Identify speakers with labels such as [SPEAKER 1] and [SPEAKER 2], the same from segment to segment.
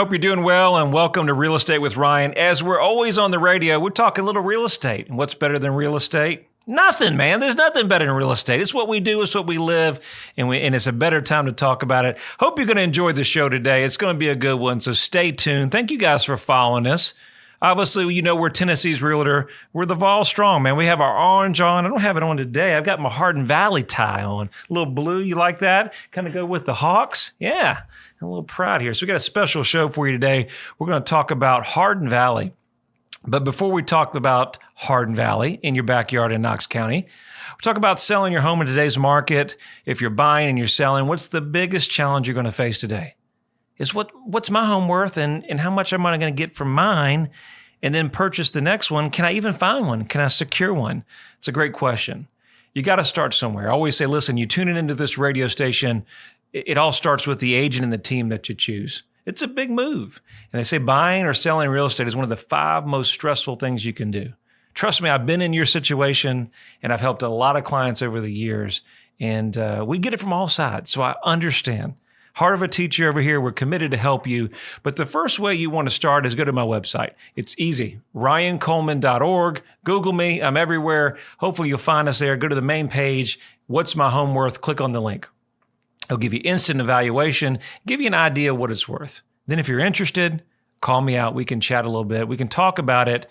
[SPEAKER 1] hope you're doing well, and welcome to Real Estate with Ryan. As we're always on the radio, we're talking a little real estate. And what's better than real estate? Nothing, man. There's nothing better than real estate. It's what we do. It's what we live. And it's a better time to talk about it. Hope you're going to enjoy the show today. It's going to be a good one, so stay tuned. Thank you guys for following us. Obviously, you know, we're Tennessee's Realtor. We're the Vol Strong, man. We have our orange on. I don't have it on today. I've got my Hardin Valley tie on. A little blue. You like that? Kind of go with the Hawks? Yeah. I'm a little proud here. So we got a special show for you today. We're going to talk about Hardin Valley. But before we talk about Hardin Valley in your backyard in Knox County, we'll talk about selling your home in today's market. If you're buying and you're selling, what's the biggest challenge you're going to face today? Is what's my home worth and how much am I going to get from mine and then purchase the next one? Can I even find one? Can I secure one? It's a great question. You got to start somewhere. I always say, listen, you tune into this radio station, it all starts with the agent and the team that you choose. It's a big move. And they say buying or selling real estate is one of the 5 most stressful things you can do. Trust me, I've been in your situation and I've helped a lot of clients over the years, and we get it from all sides. So I understand. Heart of a teacher over here. We're committed to help you. But the first way you want to start is go to my website. It's easy. RyanColeman.org. Google me. I'm everywhere. Hopefully you'll find us there. Go to the main page. What's my home worth? Click on the link. It'll give you instant evaluation, give you an idea of what it's worth. Then if you're interested, call me out. We can chat a little bit. We can talk about it.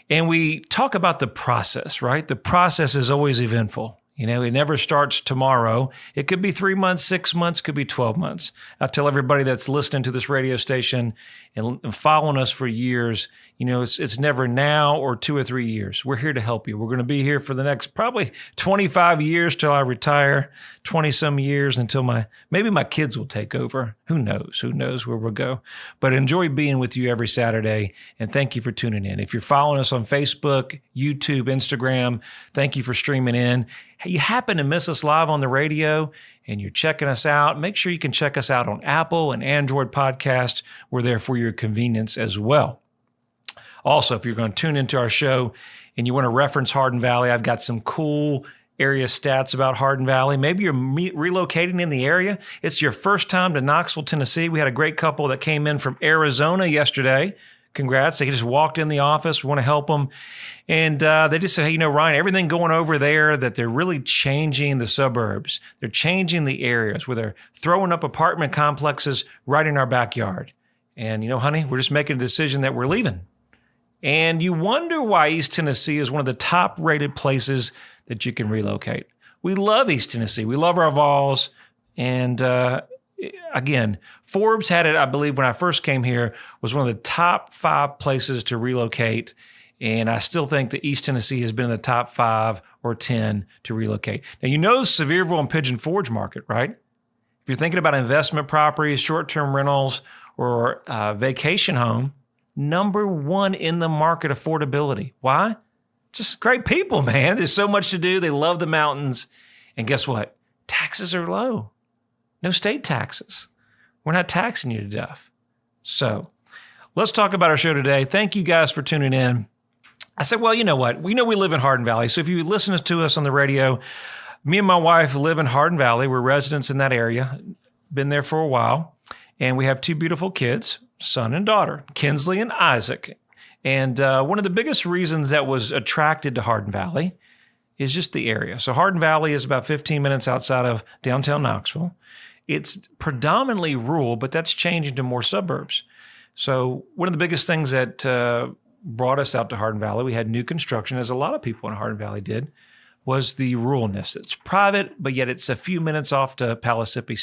[SPEAKER 1] And we talk about the process, right? The process is always eventful. You know, it never starts tomorrow. It could be 3 months, 6 months, could be 12 months. I tell everybody that's listening to this radio station and following us for years, you know, it's never now or 2 or 3 years. We're here to help you. We're going to be here for the next probably 25 years till I retire, 20 some years until maybe my kids will take over. Who knows where we'll go. But enjoy being with you every Saturday. And thank you for tuning in. If you're following us on Facebook, YouTube, Instagram, thank you for streaming in. Hey, you happen to miss us live on the radio and you're checking us out, make sure you can check us out on Apple and Android podcasts. We're there for your convenience as well. Also, if you're going to tune into our show and you want to reference Hardin Valley, I've got some cool area stats about Hardin Valley. Maybe you're relocating in the area. It's your first time to Knoxville, Tennessee. We had a great couple that came in from Arizona yesterday. Congrats. They just walked in the office. We want to help them. And they just said, hey, you know, Ryan, everything going over there, that they're really changing the suburbs. They're changing the areas where they're throwing up apartment complexes right in our backyard. And, you know, honey, we're just making a decision that we're leaving. And you wonder why East Tennessee is one of the top rated places that you can relocate. We love East Tennessee. We love our Vols. And again, Forbes had it, I believe, when I first came here, was one of the top 5 places to relocate. And I still think that East Tennessee has been in the top 5 or 10 to relocate. Now, you know Sevierville and Pigeon Forge market, right? If you're thinking about investment properties, short-term rentals, or vacation home, number 1 in the market affordability. Why? Just great people, man. There's so much to do. They love the mountains. And guess what? Taxes are low. No state taxes. We're not taxing you to death. So let's talk about our show today. Thank you guys for tuning in. I said, well, you know what? We know we live in Hardin Valley. So if you listen to us on the radio, me and my wife live in Hardin Valley. We're residents in that area. Been there for a while. And we have 2 beautiful kids, son and daughter, Kinsley and Isaac. And one of the biggest reasons that was attracted to Hardin Valley is just the area. So Hardin Valley is about 15 minutes outside of downtown Knoxville. It's predominantly rural, but that's changing to more suburbs. So one of the biggest things that brought us out to Hardin Valley, we had new construction, as a lot of people in Hardin Valley did, was the ruralness. It's private, but yet it's a few minutes off to Palisippi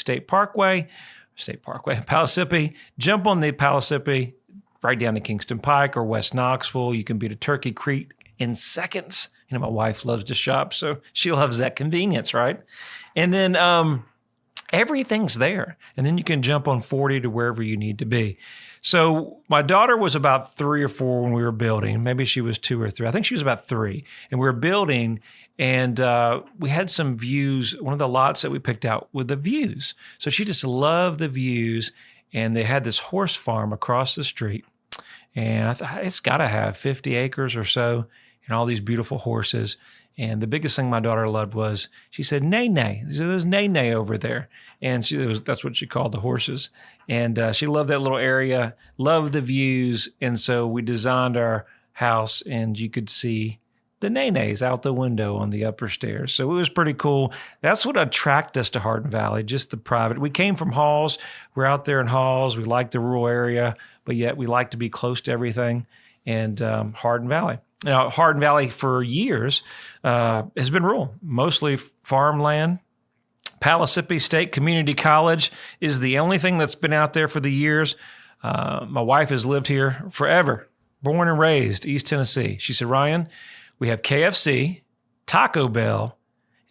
[SPEAKER 1] Palisippi. Jump on the Palisippi, right down to Kingston Pike or West Knoxville. You can be to Turkey Creek in seconds. You know, my wife loves to shop, so she loves that convenience, right? And then everything's there. And then you can jump on 40 to wherever you need to be. So my daughter was about 3 or 4 when we were building. Maybe she was 2 or 3. I think she was about 3. And we were building, and we had some views, one of the lots that we picked out with the views. So she just loved the views. And they had this horse farm across the street. And I thought, it's got to have 50 acres or so. and all these beautiful horses. And the biggest thing my daughter loved was, she said, "Nay, nay." So there's nay, nay over there. And that's what she called the horses. And she loved that little area, loved the views. And so we designed our house, and you could see the nay-nays out the window on the upper stairs. So it was pretty cool. That's what attracted us to Hardin Valley, just the private. We came from Halls. We're out there in Halls. We like the rural area, but yet we like to be close to everything. And Hardin Valley. Now, Hardin Valley for years has been rural, mostly farmland. Palisippi State Community College is the only thing that's been out there for the years. My wife has lived here forever, born and raised, East Tennessee. She said, "Ryan, we have KFC, Taco Bell,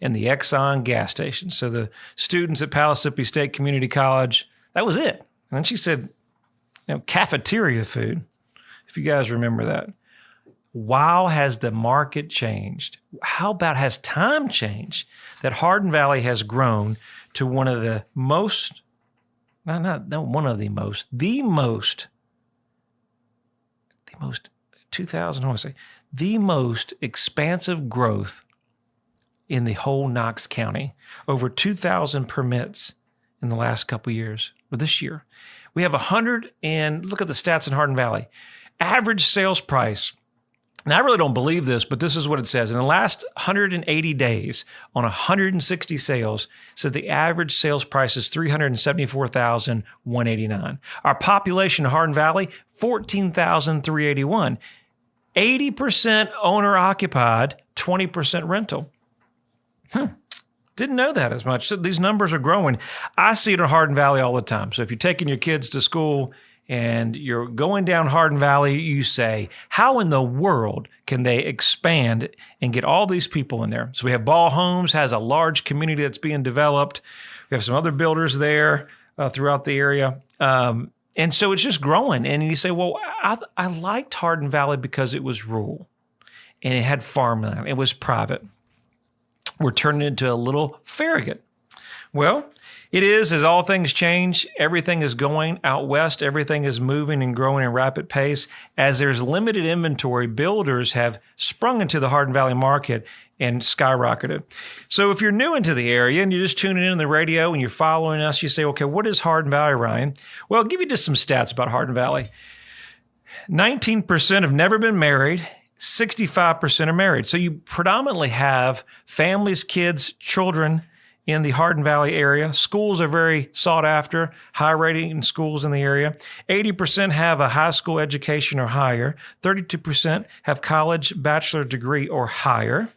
[SPEAKER 1] and the Exxon gas station." So the students at Palisippi State Community College, that was it. And then she said, cafeteria food, if you guys remember that. Wow, has the market changed? How about has time changed that Hardin Valley has grown to one of the most, the most expansive growth in the whole Knox County. Over 2,000 permits in the last couple of years, or this year. We have look at the stats in Hardin Valley. Average sales price. Now, I really don't believe this, but this is what it says. In the last 180 days, on 160 sales, said the average sales price is $374,189. Our population in Hardin Valley, 14,381. 80% owner-occupied, 20% rental. Didn't know that as much. So these numbers are growing. I see it in Hardin Valley all the time. So if you're taking your kids to school and you're going down Hardin Valley, you say, how in the world can they expand and get all these people in there? So we have Ball Homes, has a large community that's being developed. We have some other builders there throughout the area. And so it's just growing. And you say, well, I liked Hardin Valley because it was rural and it had farmland. It was private. We're turning into a little Farragut. Well, it is, as all things change, everything is going out west. Everything is moving and growing at rapid pace. As there's limited inventory, builders have sprung into the Hardin Valley market and skyrocketed. So if you're new into the area and you're just tuning in on the radio and you're following us, you say, okay, what is Hardin Valley, Ryan? Well, I'll give you just some stats about Hardin Valley. 19% have never been married. 65% are married. So you predominantly have families, kids, children in the Hardin Valley area. Schools are very sought after, high rating schools in the area. 80% have a high school education or higher. 32% have college, bachelor degree or higher.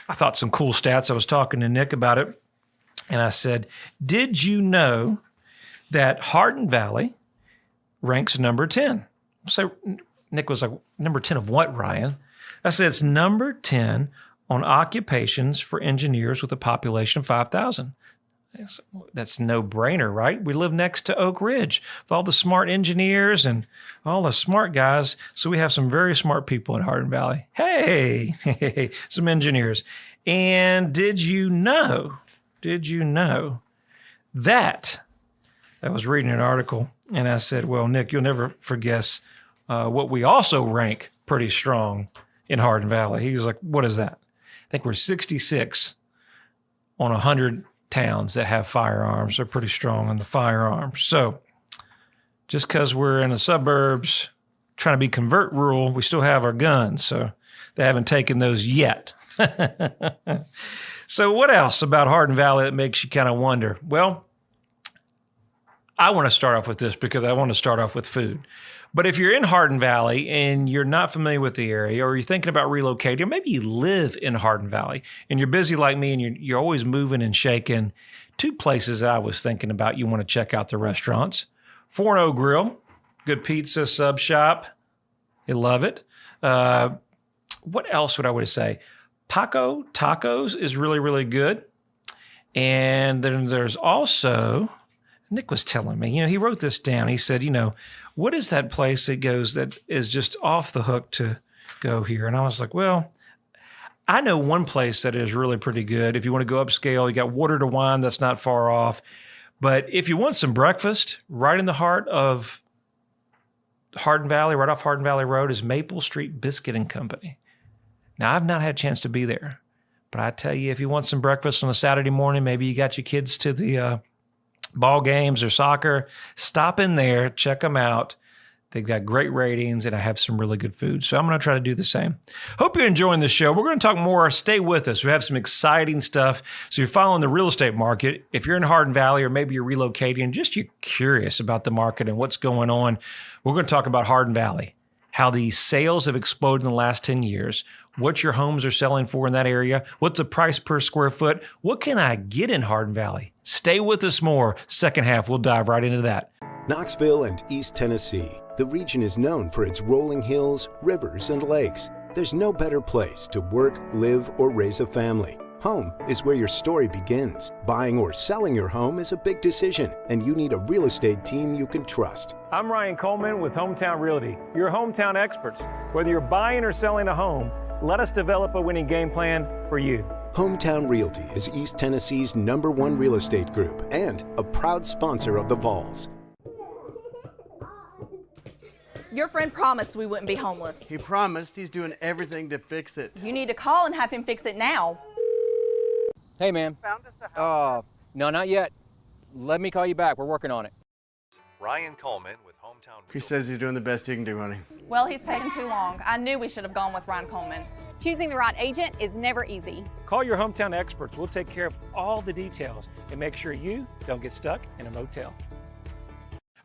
[SPEAKER 1] I thought some cool stats. I was talking to Nick about it, and I said, did you know that Hardin Valley ranks number 10? So Nick was like, number 10 of what, Ryan? I said, it's number 10 on occupations for engineers with a population of 5,000. That's no brainer, right? We live next to Oak Ridge with all the smart engineers and all the smart guys. So we have some very smart people in Hardin Valley. Hey, some engineers. And did you know that I was reading an article and I said, well, Nick, you'll never forget what we also rank pretty strong in Hardin Valley. He was like, what is that? I think we're 66 on 100 towns that have firearms. They're pretty strong on the firearms. So just because we're in the suburbs trying to convert rural, we still have our guns. So they haven't taken those yet. So what else about Hardin Valley that makes you kind of wonder? Well, I want to start off with this because I want to start off with food. But if you're in Hardin Valley and you're not familiar with the area, or you're thinking about relocating, or maybe you live in Hardin Valley and you're busy like me and you're always moving and shaking, two places that I was thinking about you want to check out the restaurants. 4-0 Grill, good pizza sub shop. You love it. What else would I want to say? Paco Tacos is really, really good. And then there's also, Nick was telling me, he wrote this down. He said, what is that place that is just off the hook to go here? And I was like, well, I know one place that is really pretty good. If you want to go upscale, you got Water to Wine, that's not far off. But if you want some breakfast, right in the heart of Hardin Valley, right off Hardin Valley Road, is Maple Street Biscuit and Company. Now, I've not had a chance to be there, but I tell you, if you want some breakfast on a Saturday morning, maybe you got your kids to the ball games or soccer, stop in there, check them out. They've got great ratings, and I have some really good food. So I'm going to try to do the same. Hope you're enjoying the show. We're going to talk more. Stay with us. We have some exciting stuff. So you're following the real estate market. If you're in Hardin Valley or maybe you're relocating, just you're curious about the market and what's going on, we're going to talk about Hardin Valley, how the sales have exploded in the last 10 years, what your homes are selling for in that area, what's the price per square foot, what can I get in Hardin Valley? Stay with us more. Second half, we'll dive right into that.
[SPEAKER 2] Knoxville and East Tennessee. The region is known for its rolling hills, rivers, and lakes. There's no better place to work, live, or raise a family. Home is where your story begins. Buying or selling your home is a big decision, and you need a real estate team you can trust.
[SPEAKER 1] I'm Ryan Coleman with Hometown Realty, your hometown experts. Whether you're buying or selling a home, let us develop a winning game plan for you.
[SPEAKER 2] Hometown Realty is East Tennessee's #1 real estate group and a proud sponsor of the Vols.
[SPEAKER 3] Your friend promised we wouldn't be homeless.
[SPEAKER 4] He promised. He's doing everything to fix it.
[SPEAKER 3] You need to call and have him fix it now.
[SPEAKER 5] Hey, man.
[SPEAKER 4] Found us a house.
[SPEAKER 5] No, not yet. Let me call you back. We're working on it.
[SPEAKER 6] Ryan Coleman with Hometown
[SPEAKER 4] He
[SPEAKER 6] Realty.
[SPEAKER 4] says he's doing the best he can do, honey.
[SPEAKER 3] Well, he's taken too long. I knew we should have gone with Ryan Coleman.
[SPEAKER 7] Choosing the right agent is never easy.
[SPEAKER 1] Call your hometown experts. We'll take care of all the details and make sure you don't get stuck in a motel.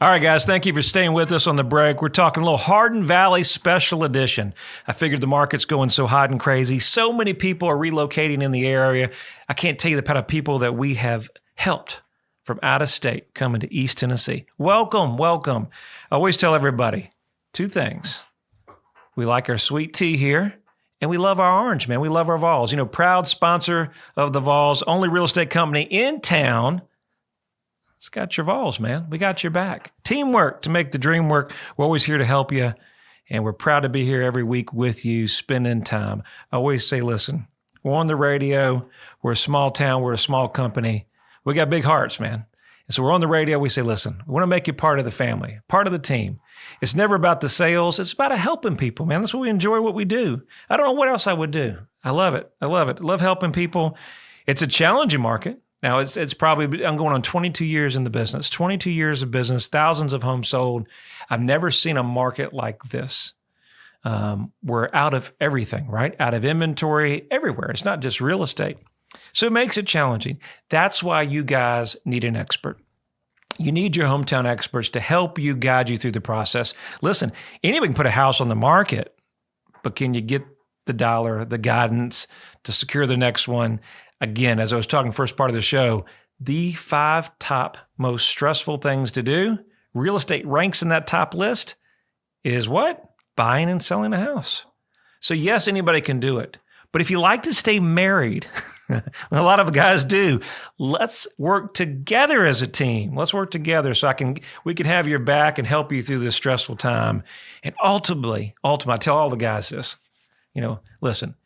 [SPEAKER 1] All right, guys, thank you for staying with us on the break. We're talking a little Hardin Valley Special Edition. I figured the market's going so hot and crazy. So many people are relocating in the area. I can't tell you the kind of people that we have helped from out of state coming to East Tennessee. Welcome, welcome. I always tell everybody two things. We like our sweet tea here, and we love our orange, man. We love our Vols. You know, proud sponsor of the Vols, only real estate company in town. It's got your Vols, man. We got your back. Teamwork to make the dream work. We're always here to help you, and we're proud to be here every week with you, spending time. I always say, listen, we're on the radio. We're a small town. We're a small company. We got big hearts, man. And so we're on the radio. We say, listen, we want to make you part of the family, part of the team. It's never about the sales. It's about helping people, man. That's what we enjoy what we do. I don't know what else I would do. I love it. I love it. I love helping people. It's a challenging market. Now, it's probably, I'm going on 22 years in the business, 22 years of business, thousands of homes sold. I've never seen a market like this. We're out of everything, right? Out of inventory everywhere. It's not just real estate. So it makes it challenging. That's why you guys need an expert. You need your hometown experts to help you, guide you through the process. Listen, anyone can put a house on the market, but can you get the dollar, the guidance to secure the next one? Again, as I was talking first part of the show, the 5 top most stressful things to do, real estate ranks in that top list, is what? Buying and selling a house. So yes, anybody can do it. But if you like to stay married, a lot of guys do, let's work together as a team. Let's work together so we can have your back and help you through this stressful time. And ultimately, I tell all the guys this, listen,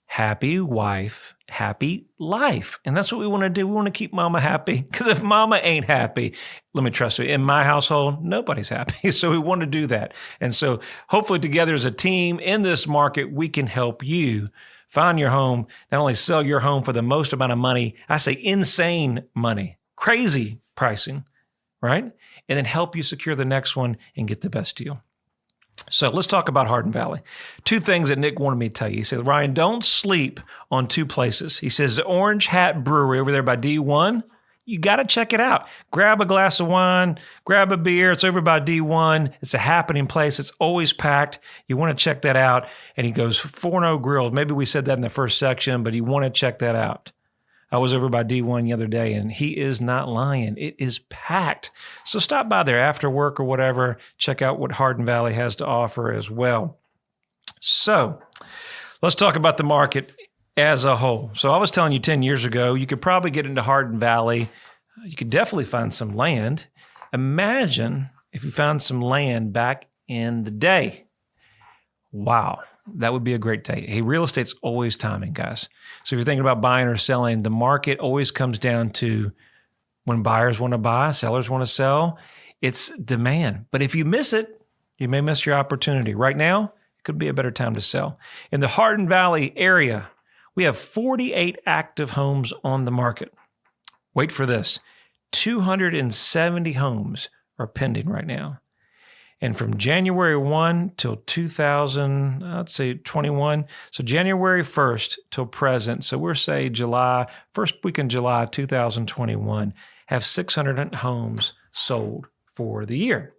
[SPEAKER 1] happy wife, happy life. And that's what we want to do. We want to keep mama happy, because if mama ain't happy, let me trust you, in my household, nobody's happy. So we want to do that. And so hopefully together as a team in this market, we can help you find your home, not only sell your home for the most amount of money, I say insane money, crazy pricing, right? And then help you secure the next one and get the best deal. So let's talk about Hardin Valley. 2 things that Nick wanted me to tell you. He said, Ryan, don't sleep on 2 places. He says the Orange Hat Brewery over there by D1, you got to check it out. Grab a glass of wine, grab a beer. It's over by D1. It's a happening place. It's always packed. You want to check that out. And he goes, Forno Grilled. Maybe we said that in the first section, but you want to check that out. I was over by D1 the other day, and he is not lying. It is packed. So stop by there after work or whatever. Check out what Hardin Valley has to offer as well. So let's talk about the market as a whole. So I was telling you 10 years ago, you could probably get into Hardin Valley. You could definitely find some land. Imagine if you found some land back in the day. Wow. That would be a great day. Hey, real estate's always timing, guys. So if you're thinking about buying or selling, the market always comes down to when buyers want to buy, sellers want to sell. It's demand. But if you miss it, you may miss your opportunity. Right now, it could be a better time to sell. In the Hardin Valley area, we have 48 active homes on the market. Wait for this. 270 homes are pending right now. And from January 1 till 2021, so January 1st till present, so we're say first week in July 2021, have 600 homes sold for the year.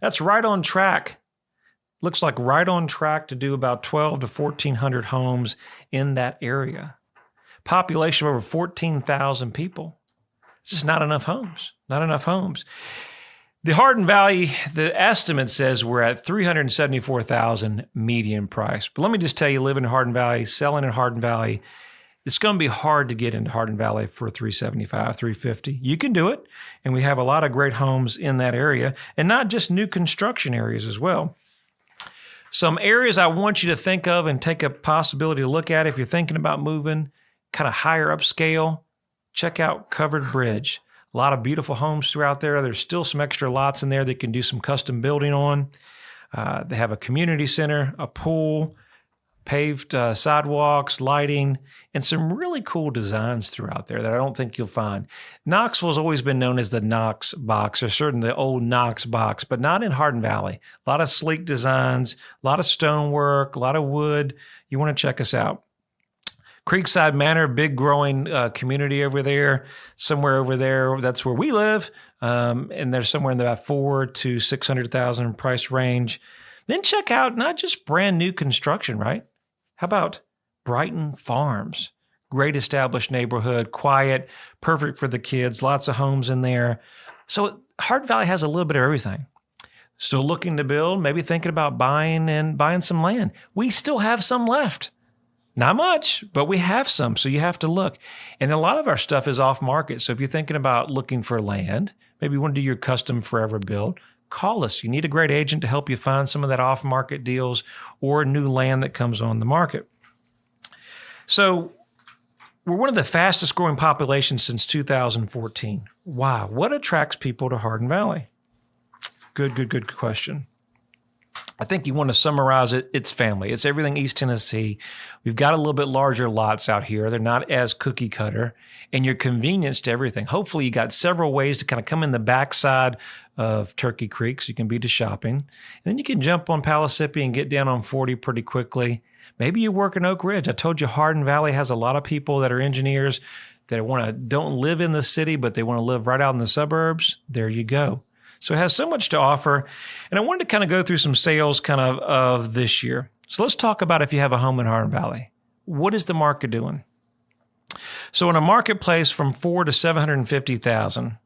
[SPEAKER 1] That's right on track. Looks like right on track to do about 12 to 1,400 homes in that area. Population of over 14,000 people. It's just not enough homes, not enough homes. The Hardin Valley, the estimate says we're at $374,000 median price. But let me just tell you, living in Hardin Valley, selling in Hardin Valley, it's going to be hard to get into Hardin Valley for $375,000, $350,000. You can do it, and we have a lot of great homes in that area, and not just new construction areas as well. Some areas I want you to think of and take a possibility to look at if you're thinking about moving, kind of higher upscale, check out Covered Bridge. A lot of beautiful homes throughout there. There's still some extra lots in there that you can do some custom building on. They have a community center, a pool, paved sidewalks, lighting, and some really cool designs throughout there that I don't think you'll find. Knoxville's always been known as the Knox box, or certainly the old Knox box, but not in Hardin Valley. A lot of sleek designs, a lot of stonework, a lot of wood. You want to check us out. Creekside Manor, big growing community over there, somewhere over there. That's where we live. And there's somewhere in the about $400,000 to $600,000 price range. Then check out not just brand new construction, right? How about Brighton Farms? Great established neighborhood, quiet, perfect for the kids, lots of homes in there. So Hardin Valley has a little bit of everything. Still looking to build, maybe thinking about buying some land. We still have some left. Not much, but we have some, so you have to look. And a lot of our stuff is off market. So if you're thinking about looking for land, maybe you want to do your custom forever build, call us. You need a great agent to help you find some of that off market deals or new land that comes on the market. So we're one of the fastest growing populations since 2014. Why? What attracts people to Hardin Valley? Good question. I think you want to summarize it. It's family. It's everything East Tennessee. We've got a little bit larger lots out here. They're not as cookie cutter, and you're convenience to everything. Hopefully, you got several ways to kind of come in the backside of Turkey Creek so you can be to shopping. And then you can jump on Palisippi and get down on 40 pretty quickly. Maybe you work in Oak Ridge. I told you Hardin Valley has a lot of people that are engineers that don't live in the city, but they want to live right out in the suburbs. There you go. So it has so much to offer. And I wanted to kind of go through some sales kind of this year. So let's talk about if you have a home in Hardin Valley. What is the market doing? So in a marketplace from $400,000 to $750,000,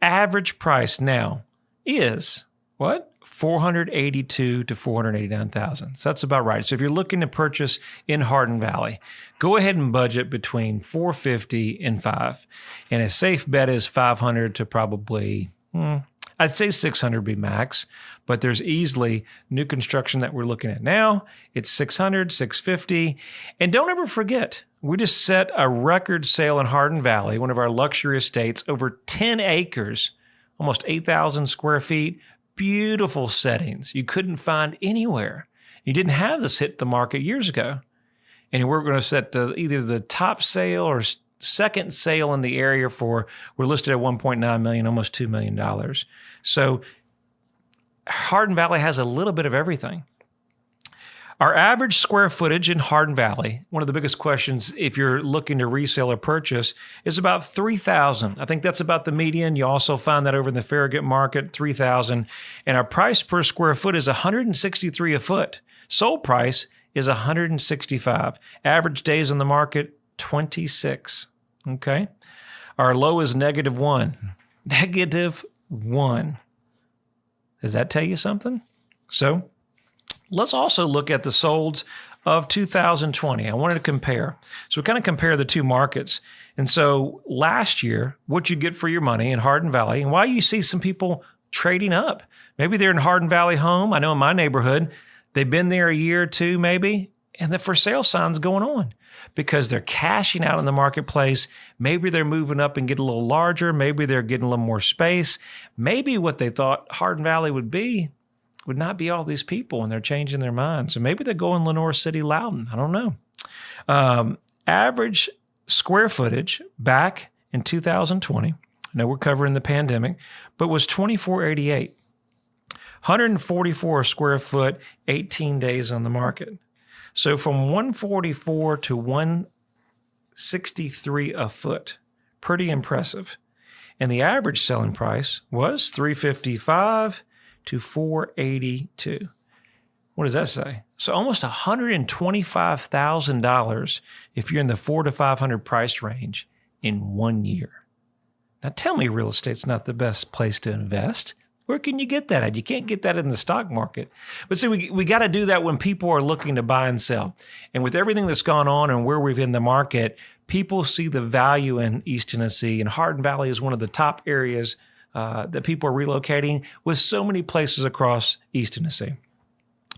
[SPEAKER 1] average price now is what? $482,000 to $489,000. So that's about right. So if you're looking to purchase in Hardin Valley, go ahead and budget between $450,000 and $500,000. And a safe bet is $500,000 to probably I'd say 600 be max, but there's easily new construction that we're looking at now. It's 600, 650. And don't ever forget, we just set a record sale in Hardin Valley, one of our luxury estates, over 10 acres, almost 8,000 square feet, beautiful settings you couldn't find anywhere. You didn't have this hit the market years ago. And we're going to set either the top sale or second sale in the area we're listed at $1.9 million, almost $2 million. So Hardin Valley has a little bit of everything. Our average square footage in Hardin Valley, one of the biggest questions if you're looking to resell or purchase, is about 3,000. I think that's about the median. You also find that over in the Farragut market, 3,000. And our price per square foot is $163 a foot. Sold price is $165. Average days on the market, 26. Okay. Our low is -1. -1. Does that tell you something? So let's also look at the solds of 2020. I wanted to compare. So we kind of compare the two markets. And so last year, what you get for your money in Hardin Valley, and why you see some people trading up. Maybe they're in Hardin Valley home. I know in my neighborhood, they've been there a year or two maybe, and the for sale sign's going on because they're cashing out in the marketplace. Maybe they're moving up and getting a little larger. Maybe they're getting a little more space. Maybe what they thought Hardin Valley would be would not be all these people, and they're changing their minds. So maybe they're going Lenore City, Loudon. I don't know. Average square footage back in 2020, I know we're covering the pandemic, but was 2488. 144 a square foot, 18 days on the market. So from 144 to 163 a foot. Pretty impressive. And the average selling price was $355 to $482. What does that say? So almost $125,000 if you're in the $400 to $500 price range in 1 year. Now tell me real estate's not the best place to invest. Where can you get that at? You can't get that in the stock market. But see, we got to do that when people are looking to buy and sell. And with everything that's gone on and where we've in the market, people see the value in East Tennessee. And Hardin Valley is one of the top areas that people are relocating, with so many places across East Tennessee.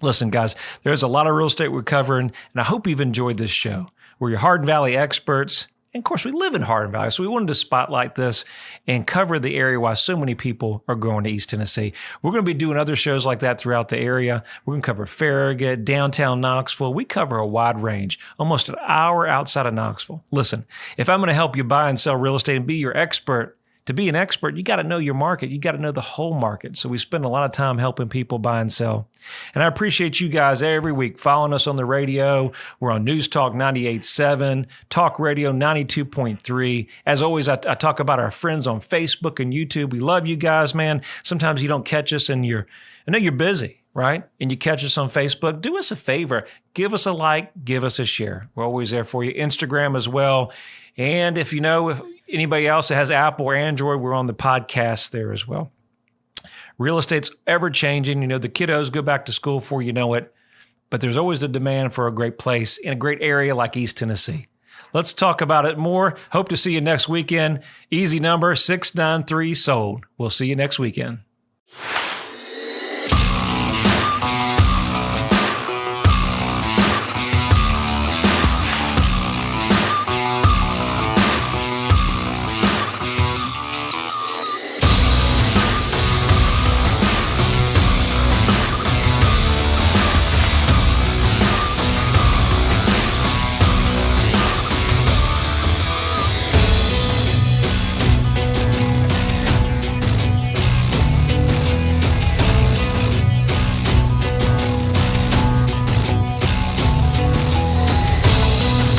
[SPEAKER 1] Listen, guys, there's a lot of real estate we're covering, and I hope you've enjoyed this show. We're your Hardin Valley experts. And of course, we live in Hardin Valley, so we wanted to spotlight this and cover the area why so many people are going to East Tennessee. We're going to be doing other shows like that throughout the area. We're going to cover Farragut, downtown Knoxville. We cover a wide range, almost an hour outside of Knoxville. Listen, if I'm going to help you buy and sell real estate and be your expert, to be an expert, you got to know your market. You got to know the whole market. So we spend a lot of time helping people buy and sell. And I appreciate you guys every week following us on the radio. We're on News Talk 98.7, Talk Radio 92.3. As always, I talk about our friends on Facebook and YouTube. We love you guys, man. Sometimes you don't catch us and I know you're busy, right? And you catch us on Facebook. Do us a favor. Give us a like. Give us a share. We're always there for you. Instagram as well. And if you know, if anybody else that has Apple or Android, we're on the podcast there as well. Real estate's ever changing. You know, the kiddos go back to school before you know it, but there's always the demand for a great place in a great area like East Tennessee. Let's talk about it more. Hope to see you next weekend. Easy number 693 sold. We'll see you next weekend.